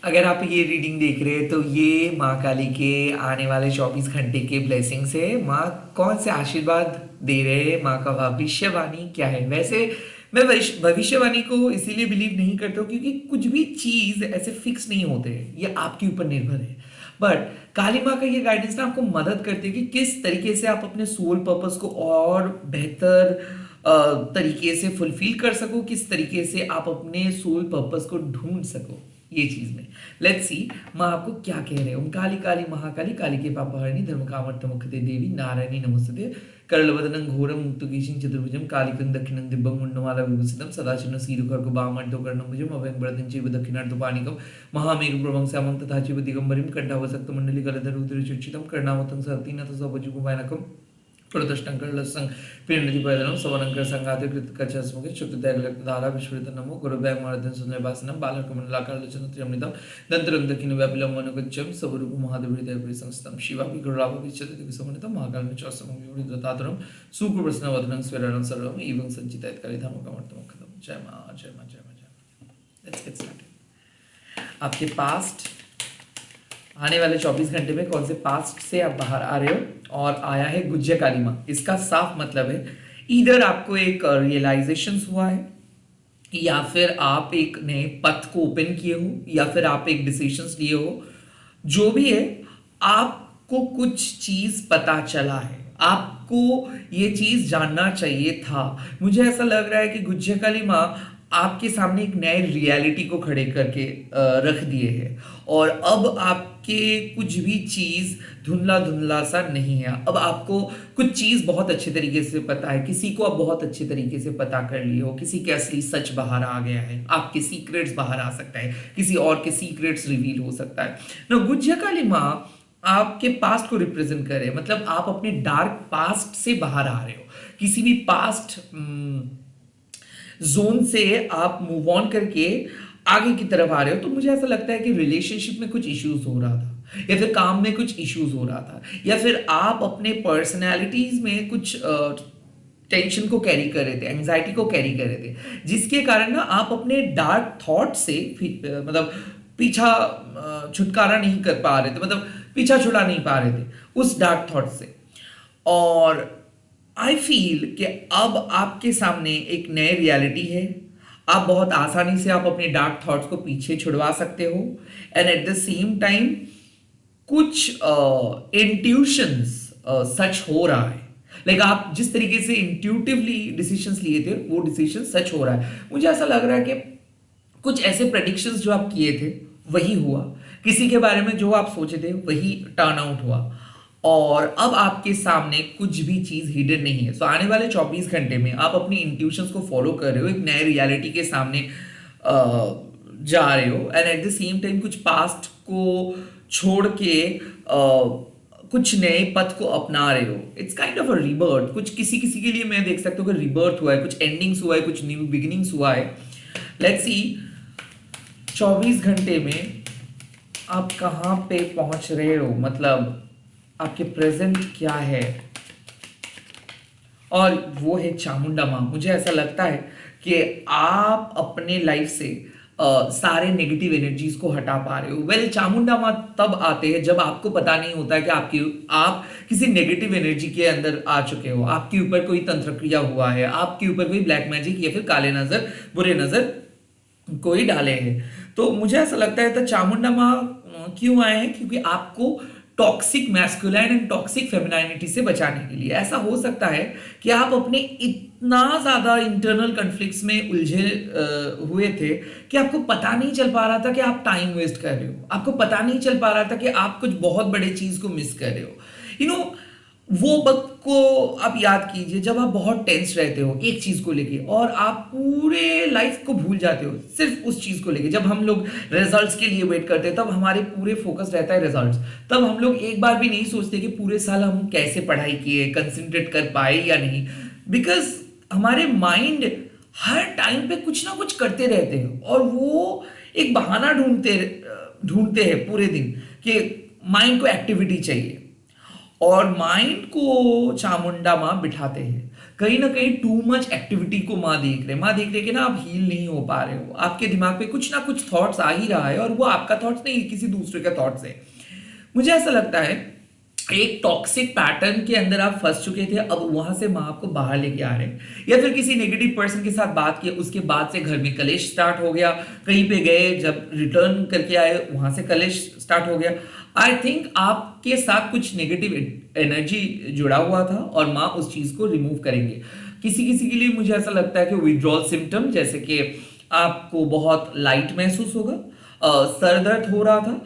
अगर आप ये रीडिंग देख रहे हैं तो ये माँ काली के आने वाले 24 घंटे के ब्लेसिंग्स है। माँ कौन से आशीर्वाद दे रहे हैं, माँ का भविष्यवाणी क्या है। वैसे मैं भविष्यवाणी को इसीलिए बिलीव नहीं करता हूँ क्योंकि कुछ भी चीज़ ऐसे फिक्स नहीं होते हैं, ये आपके ऊपर निर्भर है। बट काली माँ का ये गाइडेंस ना आपको मदद करती है कि किस तरीके से आप अपने सोल पर्पस को और बेहतर तरीके से फुलफिल कर सको, किस तरीके से आप अपने सोल पर्पस को ढूंढ सको ये चीज में। लेट्स सी माँ आपको क्या कह रहे हैं। ओम काली काली महाकाली काली के पापहरणी धर्म कामर्थ मुखते देवी नारायणी नमस्ते करलवदनं घोरं मुक्तकेशिं चतुर्भुजं कालिकं दक्षिणं दिव्यं मुण्डमाला विभूषितं सदाशिवं सीरुखर्गो वामर्धो कर्णभुजं अभयं वरदं चैव दक्षिणार्धपाणिकं महामेघप्रभं श्यामं तथा चैव दिगम्बरीं कंठावसक्तमण्डली गलधरोदरचूर्चितं कर्णावतं सहतीनथ सवजुगुभैनकं प्रदष्टंकरलसं प्रेरणतिपैदनं सवनंकर संघाते कृतकचस्मुखे शुक्तदैगलक्तधारा विश्वरित नमो गुरुभ्यां मारदं सुन्दरभासनं बालकमण्डलाकारलोचनं त्र्यमृतं दन्तरं दक्षिणव्यापिलं मनोगच्छं सवरूप महादेवहृदयपुरी संस्थं शिवापि गुरुराभविष्यति विसमनितं महाकालं चौसमं विवृतदातरं सुप्रसन्नवदनं स्वेरणं सर्वं एवं सञ्चितयत्करिधामकमर्थमखदं। जय माँ जय माँ जय माँ जय माँ। Let's get started. आपके पास्ट आने वाले 24 घंटे में कौन से पास्ट से आप बाहर आ रहे हो और आया है गुज्जय काली माँ। इसका साफ मतलब है इधर आपको एक रियलाइजेशन हुआ है, या फिर आप एक नए पथ को ओपन किए हो, या फिर आप एक डिसीजंस लिए हो। जो भी है, आपको कुछ चीज पता चला है, आपको ये चीज जानना चाहिए था। मुझे ऐसा लग रहा है कि गुज्जय काली माँ आपके सामने एक नए रियलिटी को खड़े करके रख दिए है, और अब आपके कुछ भी चीज धुंधला धुंधला सा नहीं है। अब आपको कुछ चीज बहुत अच्छे तरीके से पता है, किसी को आप बहुत अच्छे तरीके से पता कर लिए हो, किसी के असली सच बाहर आ गया है, आपके सीक्रेट्स बाहर आ सकता है, किसी और के सीक्रेट्स रिवील हो सकता है ना। गुज्जय काली माँ आपके पास्ट को रिप्रेजेंट करे, मतलब आप अपने डार्क पास्ट से बाहर आ रहे हो, किसी भी पास्ट जोन से आप मूव ऑन करके आगे की तरफ आ रहे हो। तो मुझे ऐसा लगता है कि रिलेशनशिप में कुछ इश्यूज हो रहा था, या फिर काम में कुछ इश्यूज हो रहा था, या फिर आप अपने पर्सनैलिटीज में कुछ टेंशन को कैरी कर रहे थे, एंजाइटी को कैरी कर रहे थे, जिसके कारण ना आप अपने डार्क थॉट से मतलब पीछा छुटकारा नहीं कर पा रहे थे, मतलब पीछा छुड़ा नहीं पा रहे थे उस डार्क थॉट से। और आई फील कि अब आपके सामने एक नई रियलिटी है। आप बहुत आसानी से आप अपने डार्क थॉट्स को पीछे छुड़वा सकते हो, and at the same time कुछ इंट्यूशंस सच हो रहा है। लाइक आप जिस तरीके से इंट्यूटिवली डिसीजंस लिए थे वो डिसीजन सच हो रहा है। मुझे ऐसा लग रहा है कि कुछ ऐसे प्रेडिक्शंस जो आप किए थे वही हुआ, किसी के बारे में जो आप सोचे थे वही टर्न आउट हुआ, और अब आपके सामने कुछ भी चीज हिडन नहीं है। सो आने वाले 24 घंटे में आप अपनी इंट्यूशंस को फॉलो कर रहे हो, एक नए रियलिटी के सामने जा रहे हो, and at the same time कुछ पास्ट को छोड़ के कुछ नए पथ को अपना रहे हो। It's kind of a rebirth. कुछ किसी किसी के लिए मैं देख सकता हूँ कि रिबर्थ हुआ है, कुछ एंडिंग्स हुआ है, कुछ न्यू बिगिनिंग्स हुआ है। लेट्स सी 24 घंटे में आप कहाँ पे पहुंच रहे हो, मतलब आपके प्रेजेंट क्या है, और वो है चामुंडा माँ। मुझे ऐसा लगता है कि आप अपने लाइफ से सारे नेगेटिव एनर्जीज को हटा पा रहे हो। वेल चामुंडा माँ तब आते हैं जब आपको पता नहीं होता है कि आप किसी नेगेटिव एनर्जी के अंदर आ चुके हो, आपके ऊपर कोई तंत्र क्रिया हुआ है, आपके ऊपर कोई ब्लैक मैजिक या फिर काले नजर बुरे नजर कोई डाले हैं। तो मुझे ऐसा लगता है तो चामुंडा माँ क्यों आए हैं, क्योंकि आपको टॉक्सिक मैस्कुलाइन एंड टॉक्सिक फेमिनाइनिटी से बचाने के लिए। ऐसा हो सकता है कि आप अपने इतना ज्यादा इंटरनल कॉन्फ्लिक्ट्स में उलझे हुए थे कि आपको पता नहीं चल पा रहा था कि आप टाइम वेस्ट कर रहे हो, आपको पता नहीं चल पा रहा था कि आप कुछ बहुत बड़े चीज को मिस कर रहे हो। यू नो वो वक्त को आप याद कीजिए जब आप बहुत टेंस रहते हो एक चीज को लेके, और आप पूरे लाइफ को भूल जाते हो सिर्फ उस चीज को लेके। जब हम लोग रिजल्ट्स के लिए वेट करते हैं तब हमारे पूरे फोकस रहता है रिजल्ट्स। तब हम लोग एक बार भी नहीं सोचते कि पूरे साल हम कैसे पढ़ाई किए, कंसंट्रेट कर पाए या नहीं, बिकॉज हमारे माइंड हर टाइम पे कुछ ना कुछ करते रहते हैं, और वो एक बहाना ढूंढते हैं पूरे दिन कि माइंड को एक्टिविटी चाहिए, और माइंड को चामुंडा माँ बिठाते हैं। कहीं ना कहीं टू मच एक्टिविटी को माँ देख रहे कि ना आप हील नहीं हो पा रहे हो, आपके दिमाग पे कुछ ना कुछ थॉट्स आ ही रहा है, और वो आपका थॉट्स नहीं, किसी दूसरे का थॉट्स है। मुझे ऐसा लगता है एक टॉक्सिक पैटर्न के अंदर आप फंस चुके थे, अब वहां से माँ आपको बाहर लेके आ रहे हैं, या फिर किसी नेगेटिव पर्सन के साथ बात की, उसके बाद से घर में कलेश स्टार्ट हो गया, कहीं पे गए जब रिटर्न करके आए वहां से कलेश स्टार्ट हो गया। आई थिंक आपके साथ कुछ नेगेटिव एनर्जी जुड़ा हुआ था और माँ उस चीज को रिमूव करेंगे। किसी किसी के लिए मुझे ऐसा लगता है कि विड्रॉल सिम्टम, जैसे कि आपको बहुत लाइट महसूस होगा, सर दर्द हो रहा था,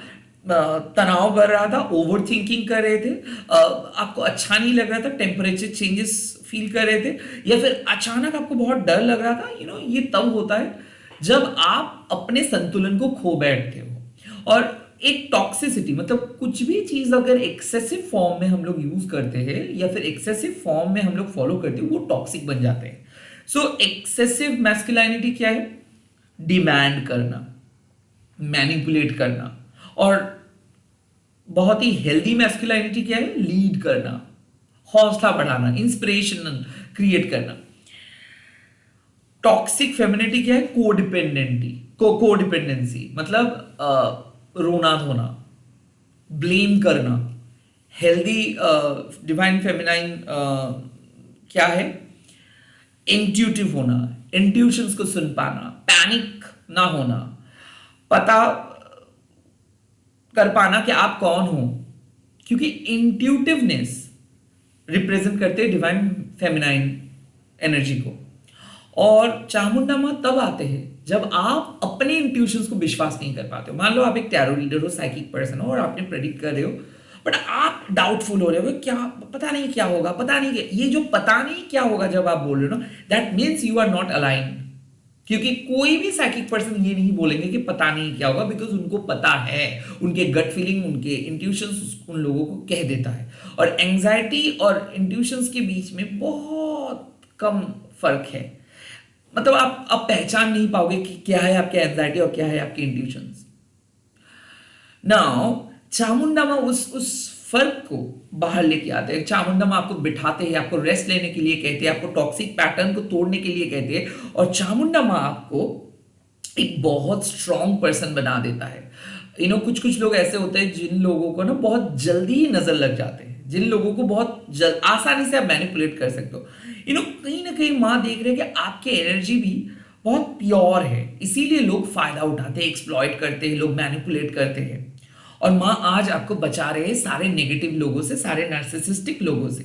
तनाव बढ़ रहा था, ओवर थिंकिंग कर रहे थे, आपको अच्छा नहीं लग रहा था, टेम्परेचर चेंजेस फील कर रहे थे, या फिर अचानक आपको बहुत डर लग रहा था। ये तब होता है जब आप अपने संतुलन को खो बैठते हो। और एक टॉक्सिसिटी मतलब कुछ भी चीज अगर एक्सेसिव फॉर्म में हम लोग यूज करते हैं या फिर एक्सेसिव फॉर्म में हम लोग फॉलो करते हैं, वो टॉक्सिक बन जाते हैं। सो एक्सेसिव मैस्कुलिनिटी क्या है? डिमांड करना, मैनिपुलेट करना। और बहुत ही हेल्दी मैस्कुलिनिटी क्या है? लीड करना, हौसला बढ़ाना, इंस्पिरेशन क्रिएट करना। टॉक्सिक फेमिनिटी क्या है? कोडिपेंडेंसी मतलब रोना धोना, ब्लेम करना। हेल्दी डिवाइन फेमिनाइन क्या है? इंट्यूटिव होना, इंट्यूशंस को सुन पाना, पैनिक ना होना, पता कर पाना कि आप कौन हो, क्योंकि इंट्यूटिवनेस रिप्रेजेंट करते हैं डिवाइन फेमिनाइन एनर्जी को। और चामुंडा माँ तब आते हैं जब आप अपने इंट्यूशंस को विश्वास नहीं कर पाते हो। मान लो आप एक टैरो रीडर हो, साइकिक पर्सन हो, और आपने प्रेडिक्ट कर रहे हो, बट आप डाउटफुल हो रहे हो, क्या पता नहीं क्या होगा, पता नहीं क्या। ये जो पता नहीं क्या होगा जब आप बोल रहे हो ना, that means you are not aligned. क्योंकि कोई भी साइकिक पर्सन ये नहीं बोलेंगे कि पता नहीं क्या होगा, बिकॉज उनको पता है, उनके गट फीलिंग, उनके इंट्यूशंस उन लोगों को कह देता है। और एंजाइटी और इंट्यूशंस के बीच में बहुत कम फर्क है। मतलब आप पहचान नहीं पाओगे कि क्या है आपके एंजाइटी और क्या है आपके इंट्यूशंस। नाउ चामुंडा माँ उस फर्क को बाहर लेके आते हैं। चामुंडा माँ आपको बिठाते हैं, आपको रेस्ट लेने के लिए कहते हैं, आपको टॉक्सिक पैटर्न को तोड़ने के लिए कहते हैं, और चामुंडा माँ आपको एक बहुत स्ट्रॉन्ग पर्सन बना देता है। कुछ कुछ लोग ऐसे होते हैं जिन लोगों को ना बहुत जल्दी ही नजर लग जाते हैं, जिन लोगों को बहुत आसानी से आप मैनिपुलेट कर सकते हो। कहीं ना कहीं माँ देख रहे हैं कि आपकी एनर्जी भी बहुत प्योर है, इसीलिए लोग फायदा उठाते हैं, एक्सप्लॉइट करते हैं, लोग मैनिपुलेट करते हैं। और माँ आज आपको बचा रहे हैं सारे नेगेटिव लोगों से, सारे नार्सिसिस्टिक लोगों से।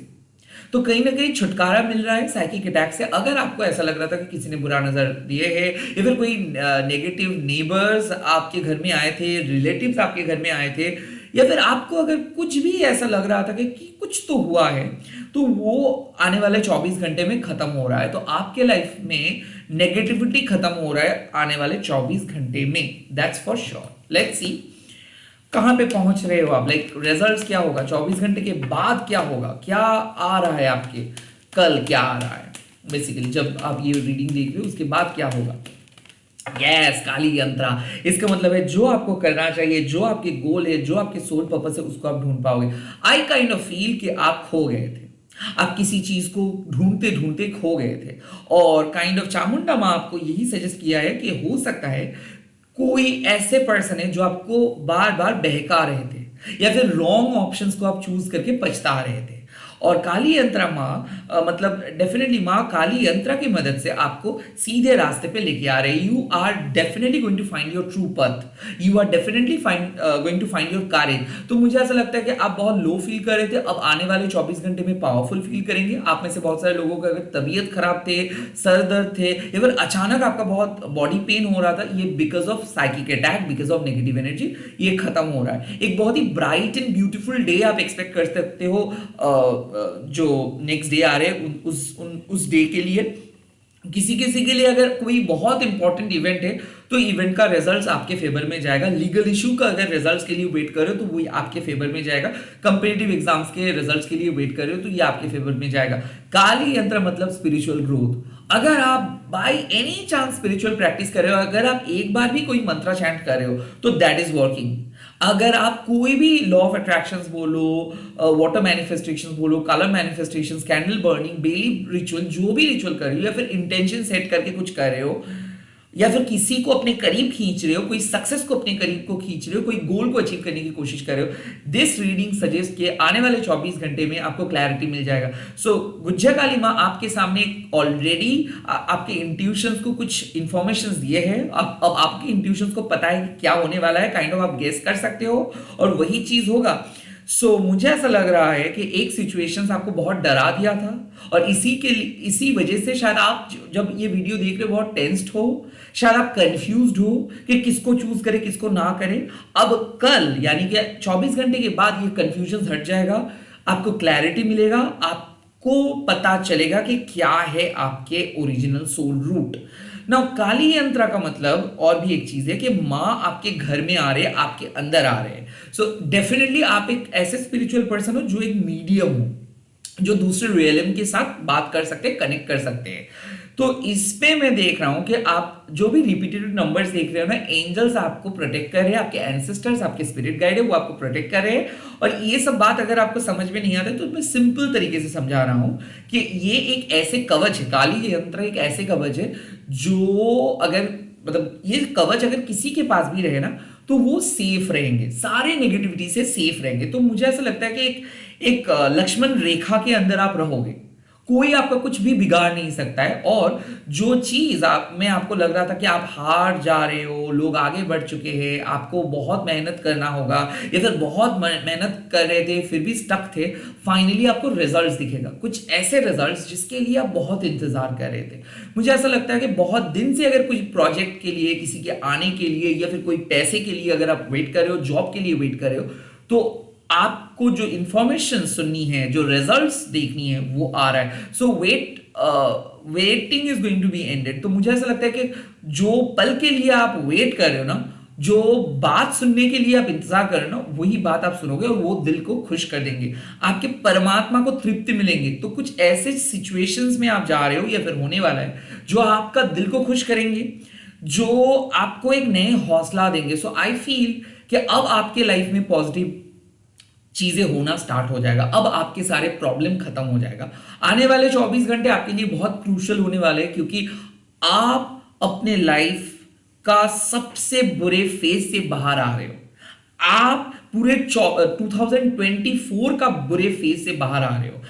तो कहीं ना कहीं छुटकारा मिल रहा है साइकिक अटैक से। अगर आपको ऐसा लग रहा था कि किसी ने बुरा नजर दिए है, या फिर कोई नेगेटिव नेबर्स आपके घर में आए थे, रिलेटिव्स आपके घर में आए थे, या फिर आपको अगर कुछ भी ऐसा लग रहा था कि कुछ तो हुआ है, तो वो आने वाले 24 घंटे में खत्म हो रहा है। तो आपके लाइफ में नेगेटिविटी खत्म हो रहा है आने वाले 24 घंटे में, that's for sure. Let's see कहां पे पहुंच रहे हो आप, लाइक रिजल्ट्स क्या होगा 24 घंटे के बाद, क्या होगा, क्या आ रहा है आपके, कल क्या आ रहा है, बेसिकली जब आप ये रीडिंग देख रहे हो उसके बाद क्या होगा। यस, काली यंत्रा। इसका मतलब है जो आपको करना चाहिए, जो आपके गोल है, जो आपके सोल पर्पस है, उसको आप ढूंढ पाओगे। आई काइंड ऑफ फील कि आप खो गए थे, आप किसी चीज को ढूंढते ढूंढते खो गए थे, और काइंड ऑफ चामुंडा माँ आपको यही सजेस्ट किया है कि हो सकता है कोई ऐसे पर्सन है जो आपको बार बार बहका रहे थे, या फिर रॉन्ग ऑप्शंस को आप चूज करके पछता रहे थे। और काली यंत्रा माँ मतलब डेफिनेटली माँ काली यंत्रा की मदद से आपको सीधे रास्ते पे लेके आ रही है। You are definitely going to find your true path, you are definitely going to find your courage. तो मुझे ऐसा लगता है कि आप बहुत लो फील कर रहे थे, अब आने वाले 24 घंटे में पावरफुल फील करेंगे। आप में से बहुत सारे लोगों का अगर तबीयत खराब थे, सर दर्द थे, या फिर अचानक आपका बहुत बॉडी पेन हो रहा था, ये because of psychic attack, because of negative energy, ये खत्म हो रहा है। एक बहुत ही ब्राइट एंड ब्यूटीफुल डे आप एक्सपेक्ट कर सकते हो जो नेक्स्ट डे आ रहे हैं उस डे के लिए। किसी किसी के लिए अगर कोई बहुत इंपॉर्टेंट इवेंट है तो इवेंट का रिजल्ट्स आपके फेवर में जाएगा। लीगल इशू का अगर रिजल्ट्स के लिए वेट कर रहे हो तो वो आपके फेवर में जाएगा। कंपेटिटिव एग्जाम्स के रिजल्ट्स के लिए वेट कर रहे हो तो ये आपके फेवर में जाएगा। काली यंत्र मतलब स्पिरिचुअल ग्रोथ, अगर आप by any chance spiritual practice कर रहे हो, अगर आप एक बार भी कोई मंत्र चैंट कर रहे हो, तो दैट इज वर्किंग। अगर आप कोई भी लॉ ऑफ अट्रैक्शंस बोलो, वाटर मैनिफेस्टेशंस बोलो, colour manifestations, candle burning, daily ritual, जो भी रिचुअल कर रहे हो, या फिर इंटेंशन सेट करके कुछ कर रहे हो, या फिर किसी को अपने करीब खींच रहे हो, कोई सक्सेस को अपने करीब को खींच रहे हो, कोई गोल को अचीव करने की कोशिश कर रहे हो, दिस रीडिंग सजेस्ट कि आने वाले 24 घंटे में आपको क्लैरिटी मिल जाएगा। सो गुज्जा काली माँ आपके सामने ऑलरेडी आपके इंट्यूशंस को कुछ इंफॉर्मेशन दिए हैं। अब आपके इंट्यूशंस को पता है कि क्या होने वाला है, काइंड ऑफ आप गेस कर सकते हो और वही चीज होगा। मुझे ऐसा लग रहा है कि एक सिचुएशन आपको बहुत डरा दिया था, और इसी वजह से शायद आप जब ये वीडियो देख रहे हो बहुत टेंस्ड हो, शायद आप कंफ्यूज्ड हो कि किसको चूज करें किसको ना करें। अब कल यानी कि 24 घंटे के बाद ये कंफ्यूजन हट जाएगा, आपको क्लैरिटी मिलेगा, आपको पता चलेगा कि क्या है आपके ओरिजिनल सोल रूट। ना काली यंत्र का मतलब और भी एक चीज है कि माँ आपके घर में आ रहे हैं, आपके अंदर आ रहे हैं। डेफिनेटली आप एक ऐसे स्पिरिचुअल पर्सन हो जो एक मीडियम हो, जो दूसरे रियलम के साथ बात कर सकते हैं, कनेक्ट कर सकते हैं। तो इसमें मैं देख रहा हूं कि आप जो भी रिपीटेड नंबर्स देख रहे हो ना, एंजल्स आपको प्रोटेक्ट कर रहे हैं, आपके एंसेस्टर्स, आपके स्पिरिट गाइड है, वो आपको प्रोटेक्ट कर रहे हैं। और ये सब बात अगर आपको समझ में नहीं आता तो मैं सिंपल तरीके से समझा रहा हूं कि ये एक ऐसे कवच है, काली यंत्र एक ऐसे कवच है जो अगर मतलब ये कवच अगर किसी के पास भी रहे ना, तो वो सेफ रहेंगे, सारे नेगेटिविटी से सेफ रहेंगे। तो मुझे ऐसा लगता है कि एक लक्ष्मण रेखा के अंदर आप रहोगे, कोई आपका कुछ भी बिगाड़ नहीं सकता है। और जो चीज आप में आपको लग रहा था कि आप हार जा रहे हो, लोग आगे बढ़ चुके हैं, आपको बहुत मेहनत करना होगा, या फिर बहुत मेहनत कर रहे थे फिर भी स्टक थे, फाइनली आपको रिजल्ट्स दिखेगा, कुछ ऐसे रिजल्ट्स जिसके लिए आप बहुत इंतजार कर रहे थे। मुझे ऐसा लगता है कि बहुत दिन से अगर कुछ प्रोजेक्ट के लिए, किसी के आने के लिए, या फिर कोई पैसे के लिए अगर आप वेट कर रहे हो, जॉब के लिए वेट कर रहे हो, तो आपको जो इंफॉर्मेशन सुननी है, जो रिजल्ट्स देखनी है, वो आ रहा है। Waiting is going to be ended. तो मुझे ऐसा लगता है कि जो पल के लिए आप वेट कर रहे हो ना, जो बात सुनने के लिए आप इंतजार कर रहे हो ना, वही बात आप सुनोगे और वो दिल को खुश कर देंगे, आपके परमात्मा को तृप्ति मिलेंगे। तो कुछ ऐसे सिचुएशंस में आप जा रहे हो या फिर होने वाला है जो आपका दिल को खुश करेंगे, जो आपको एक नए हौसला देंगे। आई फील कि अब आपके लाइफ में पॉजिटिव चीजें होना स्टार्ट हो जाएगा, अब आपके सारे प्रॉब्लम खत्म हो जाएगा। आने वाले 24 घंटे आपके लिए बहुत क्रूशियल होने वाले हैं, क्योंकि आप अपने लाइफ का सबसे बुरे फेज से बाहर आ रहे हो। आप पूरे 2024 का बुरे फेज से बाहर आ रहे हो,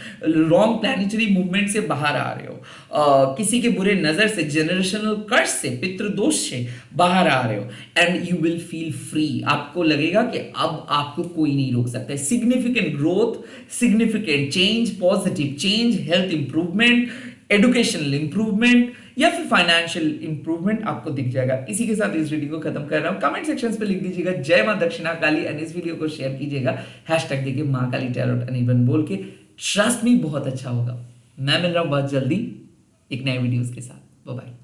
रॉन्ग प्लैनेटरी मूवमेंट से बाहर आ रहे हो, किसी के बुरे नजर से, जनरेशनल कर्स से, पितृदोष से बाहर आ रहे हो, and you will feel free. आपको लगेगा कि अब आपको कोई नहीं रोक सकता है। Significant growth, significant change, positive change, health improvement, educational improvement, या फिर फाइनेंशियल इंप्रूवमेंट आपको दिख जाएगा। इसी के साथ इस वीडियो को खत्म कर रहा हूं। कमेंट सेक्शंस पे लिख दीजिएगा जय मां दक्षिणा काली, और इस वीडियो को शेयर कीजिएगा हैशटैग देखिए मां काली टैरोट अनिबन बोल के। ट्रस्ट मी, बहुत अच्छा होगा। मैं मिल रहा हूं बहुत जल्दी एक नए वीडियोस के साथ। Bye bye.